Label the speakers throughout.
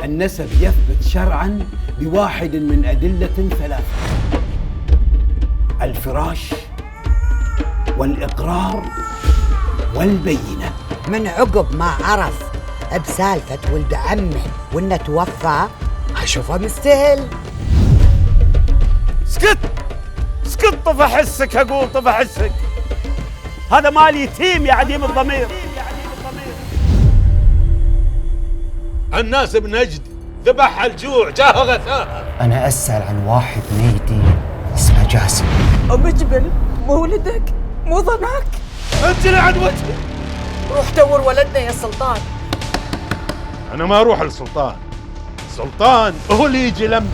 Speaker 1: النسب يثبت شرعاً بواحد من أدلة ثلاثة: الفراش والإقرار والبينة.
Speaker 2: من عقب ما عرف بسالفة ولد عمه وإنه توفى أشوفه مستاهل.
Speaker 3: اسكت اسكت، طف حسك، اقول طف حسك. هذا مال يتيم يا عديم الضمير.
Speaker 4: الناس بنجد ذبحها الجوع جاه غثاها.
Speaker 5: أنا أسأل عن واحد ميتي اسمه جاسم.
Speaker 6: مجبل مو ولدك، مو ظناك.
Speaker 4: انت عن وجهي.
Speaker 6: روح دور ولدنا يا سلطان.
Speaker 4: انا ما اروح للسلطان، سلطان هو اللي يجي لمي.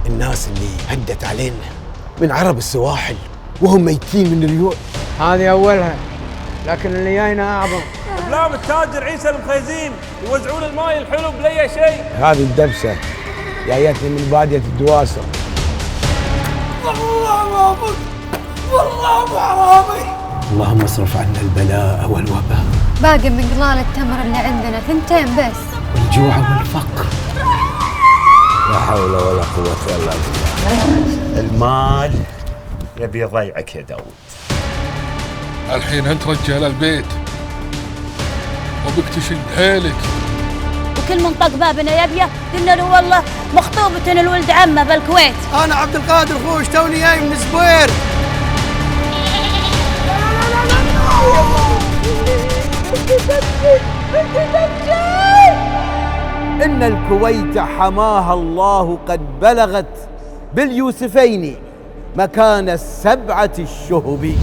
Speaker 1: الناس اللي هدت علينا من عرب السواحل وهم ميتين من الجوع.
Speaker 7: هذه أولها، لكن اللي جاينا أعظم.
Speaker 8: بلام التاجر عيسى المخيزين يوزعون الماي الحلو بلا شيء.
Speaker 1: هذه الدبسة جايتني من بادية الدواسة.
Speaker 8: والله ما أبوك، والله أبو حرامي.
Speaker 1: اللهم اصرف عنا البلاء والوباء.
Speaker 9: باقي من قلال التمر اللي عندنا 2 بس.
Speaker 1: والجوع والفقر. لا حول ولا قوة إلا بالله.
Speaker 3: المال يبي يضيعك يا داود.
Speaker 10: الحين أنت رجال البيت وبك تشد حيلك.
Speaker 11: وكل من طق بابنا يبيه قلنا له والله مخطوبة الولد عمه بالكويت.
Speaker 7: أنا عبد القادر خوش توني جاي من زبير.
Speaker 1: إن الكويت حماها الله قد بلغت باليوسفين مكان 7 الشهب.